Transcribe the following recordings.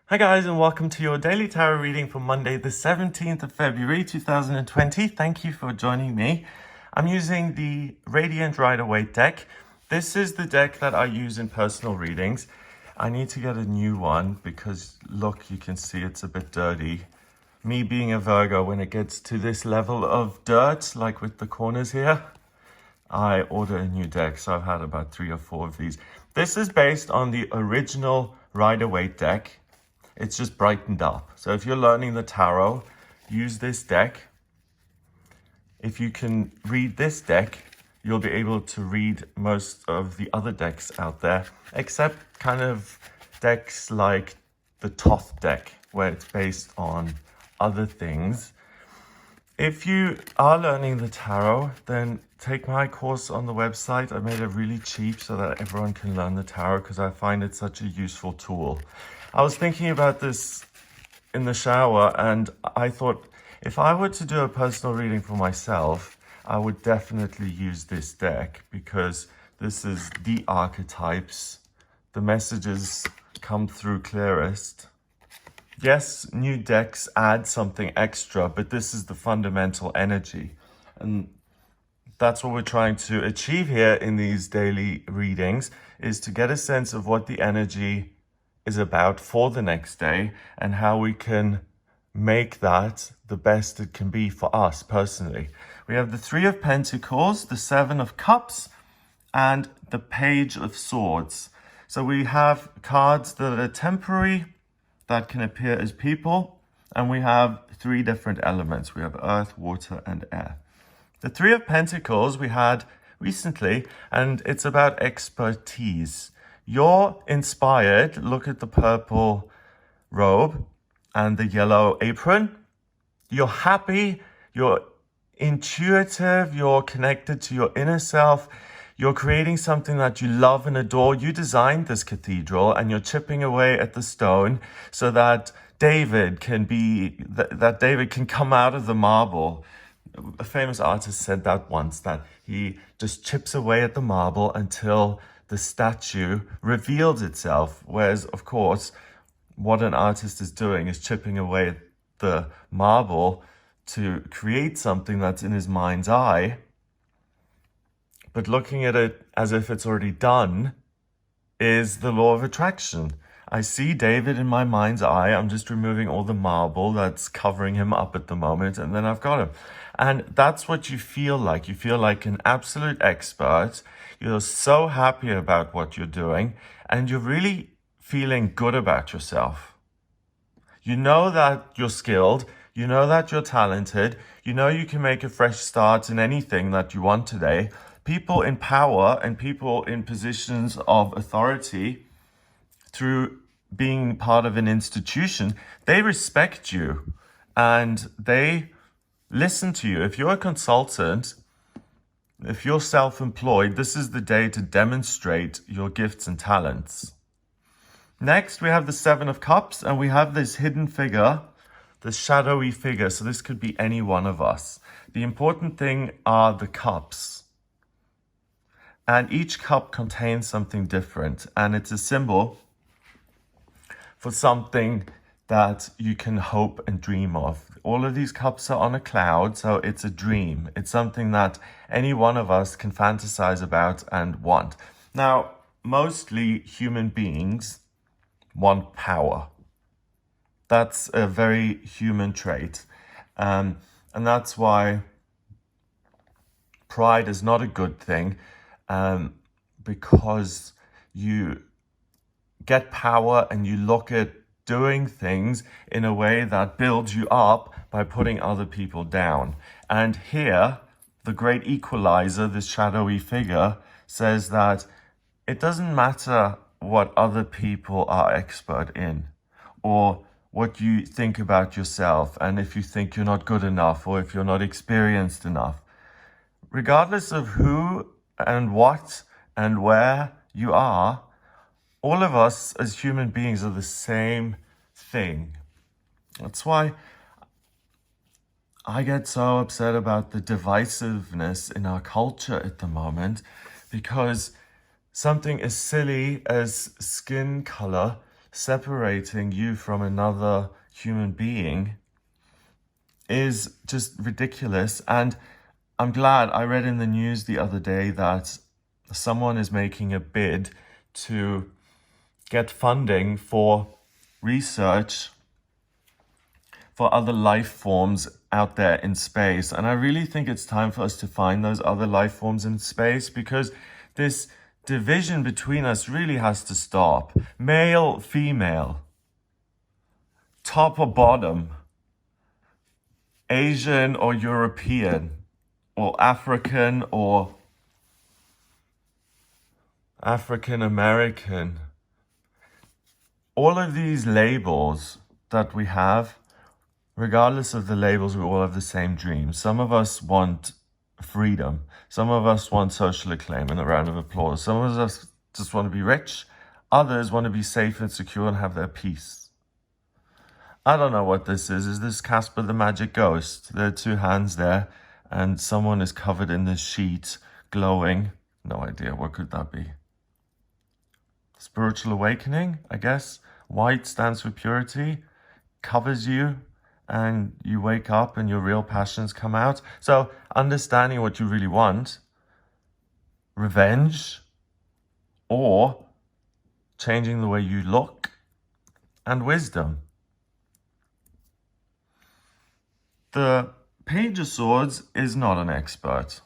Hi guys, and welcome to your daily tarot reading for Monday the 17th of February 2020. Thank you for joining me. I'm using the Radiant Rider-Waite deck. This is the deck that I use in personal readings. I need to get a new one because look, you can see it's a bit dirty. Me being a Virgo, when it gets to this level of dirt, like with the corners here, I order a new deck. So I've had about 3 or 4 of these. This is based on the original Rider-Waite deck. It's just brightened up. So if you're learning the tarot, use this deck. If you can read this deck, you'll be able to read most of the other decks out there, except kind of decks like the Thoth deck, where it's based on other things. If you are learning the tarot, then take my course on the website. I made it really cheap so that everyone can learn the tarot because I find it such a useful tool. I was thinking about this in the shower and I thought if I were to do a personal reading for myself, I would definitely use this deck because this is the archetypes. The messages come through clearest. Yes, new decks add something extra, but this is the fundamental energy. And that's what we're trying to achieve here in these daily readings, is to get a sense of what the energy is about for the next day and how we can make that the best it can be for us personally. We have the 3 of Pentacles, the 7 of Cups, and the Page of Swords. So we have cards that are temporary, that can appear as people, and we have 3 different elements. We have earth, water, and air. The 3 of Pentacles we had recently, and it's about expertise. You're inspired. Look at the purple robe and the yellow apron. You're happy, you're intuitive, you're connected to your inner self. You're creating something that you love and adore. You designed this cathedral and you're chipping away at the stone so that David can come out of the marble. A famous artist said that once, that he just chips away at the marble until the statue reveals itself. Whereas, of course, what an artist is doing is chipping away at the marble to create something that's in his mind's eye. But looking at it as if it's already done is the law of attraction. I see David in my mind's eye. I'm just removing all the marble that's covering him up at the moment, and then I've got him. And that's what you feel like. You feel like an absolute expert. You're so happy about what you're doing, and you're really feeling good about yourself. You know that you're skilled. You know that you're talented. You know you can make a fresh start in anything that you want today. People in power and people in positions of authority, through being part of an institution, they respect you and they listen to you. If you're a consultant, if you're self-employed, this is the day to demonstrate your gifts and talents. Next, we have the 7 of Cups, and we have this hidden figure, the shadowy figure. So this could be any one of us. The important thing are the cups. And each cup contains something different. And it's a symbol for something that you can hope and dream of. All of these cups are on a cloud, so it's a dream. It's something that any one of us can fantasize about and want. Now, mostly human beings want power. That's a very human trait. And that's why pride is not a good thing, because you get power and you look at doing things in a way that builds you up by putting other people down. And here, the great equalizer, this shadowy figure, says that it doesn't matter what other people are expert in, or what you think about yourself, and if you think you're not good enough, or if you're not experienced enough. Regardless of who and what and where you are, all of us as human beings are the same thing. That's why I get so upset about the divisiveness in our culture at the moment, because something as silly as skin color, separating you from another human being is just ridiculous. And I'm glad I read in the news the other day that someone is making a bid to get funding for research for other life forms out there in space. And I really think it's time for us to find those other life forms in space, because this division between us really has to stop. Male, female, top or bottom, Asian or European, or African or African American. All of these labels that we have, regardless of the labels, we all have the same dream. Some of us want freedom. Some of us want social acclaim and a round of applause. Some of us just want to be rich. Others want to be safe and secure and have their peace. I don't know what this is. Is this Casper the Magic Ghost? There are two hands there, and someone is covered in this sheet, glowing. No idea. What could that be? Spiritual awakening, I guess. White stands for purity, covers you, and you wake up and your real passions come out. So understanding what you really want, revenge, or changing the way you look, and wisdom. The Page of Swords is not an expert.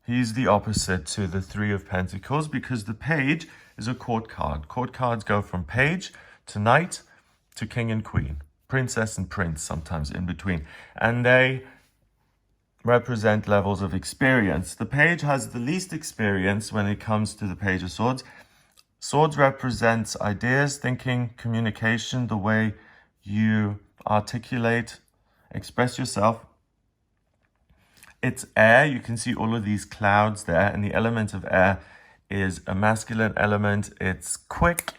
He's the opposite to the Three of Pentacles, because the Page is a court card. Court cards go from page to knight to king and queen, princess and prince, sometimes in between. And they represent levels of experience. The Page has the least experience when it comes to the Page of Swords. Swords represents ideas, thinking, communication, the way you articulate, express yourself. It's air. You can see all of these clouds there, and the element of air is a masculine element. It's quick.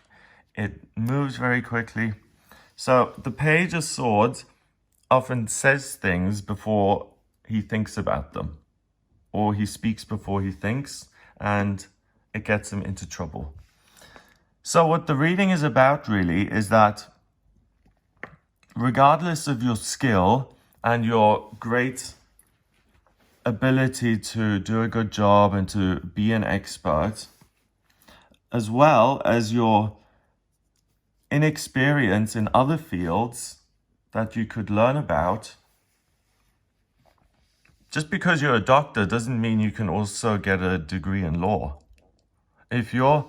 It moves very quickly. So the Page of Swords often says things before he thinks about them, or he speaks before he thinks, and it gets him into trouble. So what the reading is about really is that regardless of your skill and your great ability to do a good job and to be an expert, as well as your inexperience in other fields that you could learn about, just because you're a doctor doesn't mean you can also get a degree in law. If you're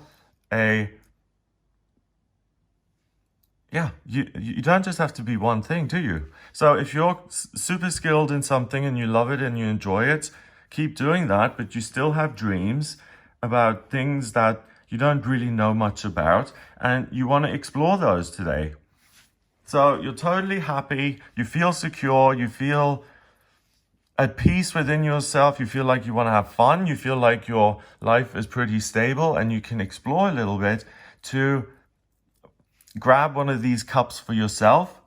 you don't just have to be one thing, do you? So if you're super skilled in something and you love it and you enjoy it, keep doing that, but you still have dreams about things that you don't really know much about, and you want to explore those today. So you're totally happy, you feel secure, you feel at peace within yourself, you feel like you want to have fun, you feel like your life is pretty stable, and you can explore a little bit to grab one of these cups for yourself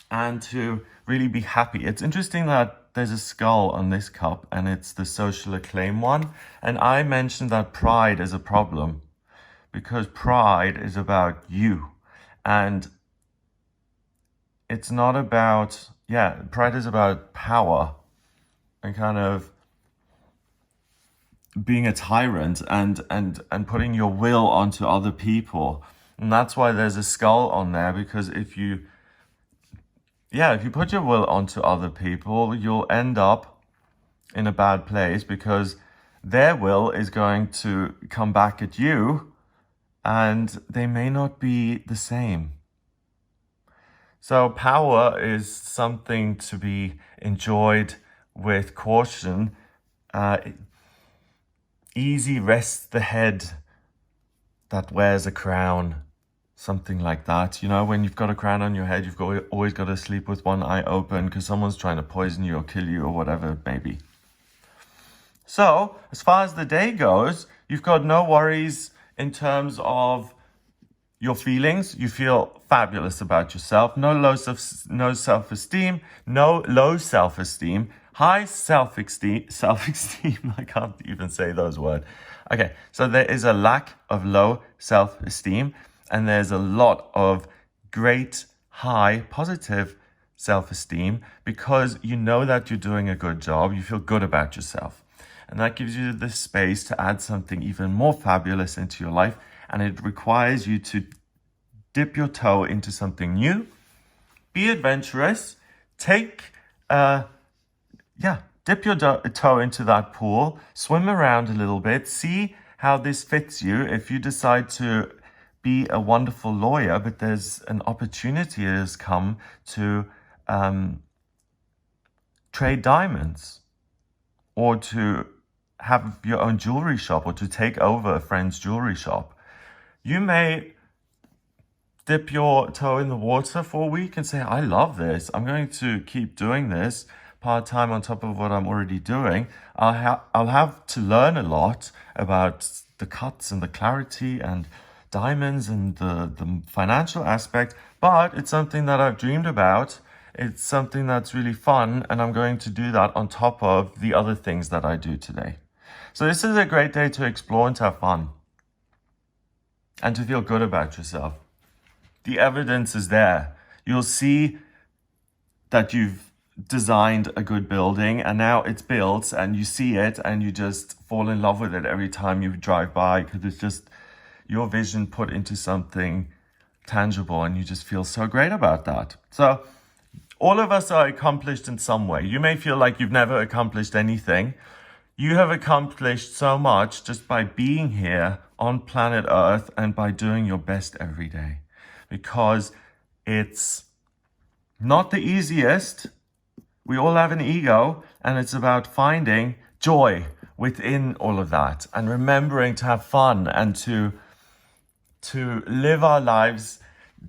and to really be happy. It's interesting that there's a skull on this cup, and it's the social acclaim one. And I mentioned that pride is a problem, because pride is about you. And it's not about, pride is about power and kind of being a tyrant and putting your will onto other people. And that's why there's a skull on there, because if you put your will onto other people, you'll end up in a bad place, because their will is going to come back at you, and they may not be the same. So power is something to be enjoyed with caution. Easy rests the head that wears a crown. Something like that. You know, when you've got a crown on your head, always got to sleep with one eye open, because someone's trying to poison you or kill you or whatever it may be. So, as far as the day goes, you've got no worries in terms of your feelings. You feel fabulous about yourself. No low self-esteem. High self-esteem. I can't even say those words. Okay, so there is a lack of low self-esteem. and there's a lot of great, high, positive self-esteem because you know that you're doing a good job. You feel good about yourself. And that gives you the space to add something even more fabulous into your life. And it requires you to dip your toe into something new, be adventurous, dip your toe into that pool, swim around a little bit, see how this fits you. If you decide to be a wonderful lawyer, but there's an opportunity that has come to trade diamonds, or to have your own jewelry shop, or to take over a friend's jewelry shop. You may dip your toe in the water for a week and say, I love this. I'm going to keep doing this part-time on top of what I'm already doing. I'll have to learn a lot about the cuts and the clarity and diamonds and the financial aspect, but it's something that I've dreamed about. It's something that's really fun, and I'm going to do that on top of the other things that I do today. So this is a great day to explore and to have fun and to feel good about yourself. The evidence is there. You'll see that you've designed a good building and now it's built and you see it and you just fall in love with it every time you drive by, because it's just your vision put into something tangible and you just feel so great about that. So all of us are accomplished in some way. You may feel like you've never accomplished anything. You have accomplished so much just by being here on planet Earth and by doing your best every day, because it's not the easiest. We all have an ego, and it's about finding joy within all of that and remembering to have fun and to live our lives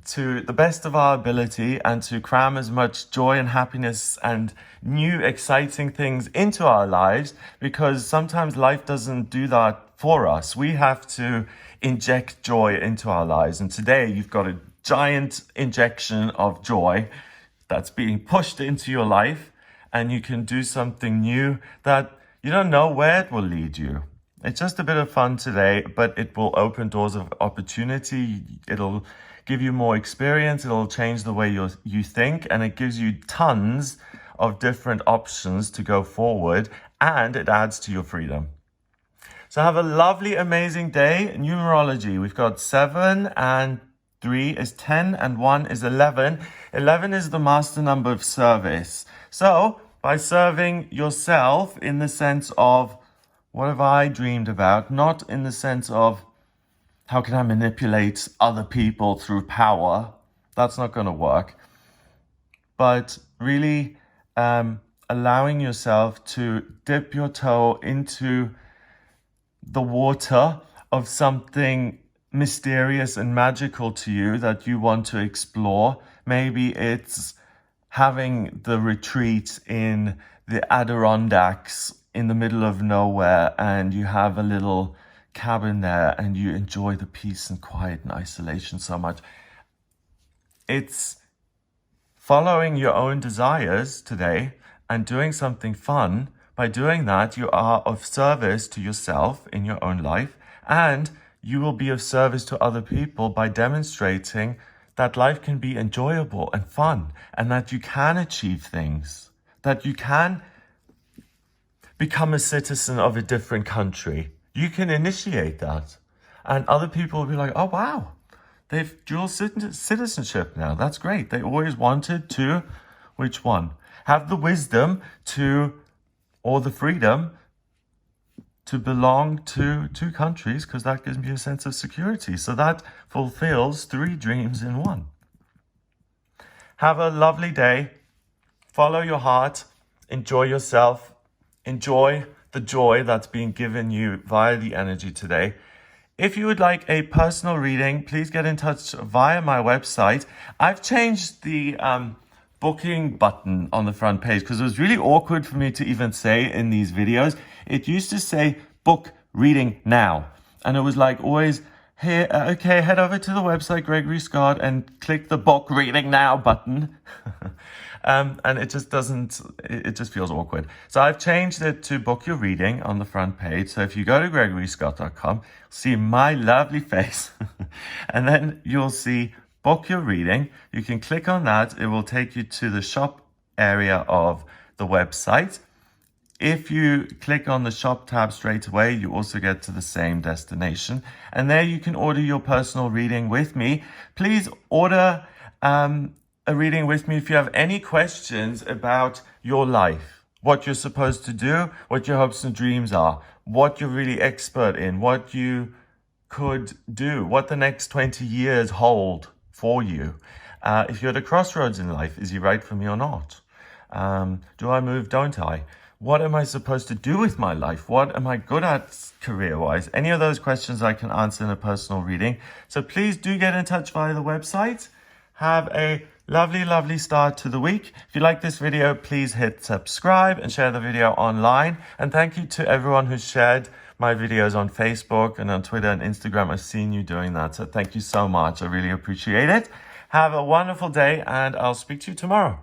to the best of our ability and to cram as much joy and happiness and new exciting things into our lives, because sometimes life doesn't do that for us. We have to inject joy into our lives. And today you've got a giant injection of joy that's being pushed into your life, and you can do something new that you don't know where it will lead you. It's just a bit of fun today, but it will open doors of opportunity. It'll give you more experience. It'll change the way you think, and it gives you tons of different options to go forward, and it adds to your freedom. So have a lovely, amazing day. Numerology, we've got 7 and 3 is 10 and 1 is 11. 11 is the master number of service. So by serving yourself in the sense of, what have I dreamed about? Not in the sense of, how can I manipulate other people through power? That's not going to work. But really allowing yourself to dip your toe into the water of something mysterious and magical to you that you want to explore. Maybe it's having the retreat in the Adirondacks in the middle of nowhere, and you have a little cabin there and you enjoy the peace and quiet and isolation so much. It's following your own desires today and doing something fun. By doing that, you are of service to yourself in your own life, and you will be of service to other people by demonstrating that life can be enjoyable and fun, and that you can achieve things, that you can become a citizen of a different country. You can initiate that, and other people will be like, oh wow, they've dual citizenship now. That's great. They always wanted to, which one? Have the wisdom to, or the freedom to belong to 2 countries, because that gives me a sense of security. So that fulfills 3 dreams in 1. Have a lovely day. Follow your heart. Enjoy yourself. Enjoy the joy that's being given you via the energy today. If you would like a personal reading, please get in touch via my website. I've changed the booking button on the front page because it was really awkward for me to even say in these videos. It used to say book reading now, and it was like always Here, okay, head over to the website Gregory Scott and click the book reading now button. And it just doesn't, it just feels awkward. So I've changed it to book your reading on the front page. So if you go to gregoryscott.com, see my lovely face, and then you'll see book your reading. You can click on that. It will take you to the shop area of the website. If you click on the shop tab straight away, you also get to the same destination. And there you can order your personal reading with me. Please order a reading with me if you have any questions about your life, what you're supposed to do, what your hopes and dreams are, what you're really expert in, what you could do, what the next 20 years hold for you. If you're at a crossroads in life, is he right for me or not? Do I move, don't I? What am I supposed to do with my life? What am I good at career-wise? Any of those questions I can answer in a personal reading. So please do get in touch via the website. Have a lovely, lovely start to the week. If you like this video, please hit subscribe and share the video online. And thank you to everyone who shared my videos on Facebook and on Twitter and Instagram. I've seen you doing that. So thank you so much. I really appreciate it. Have a wonderful day and I'll speak to you tomorrow.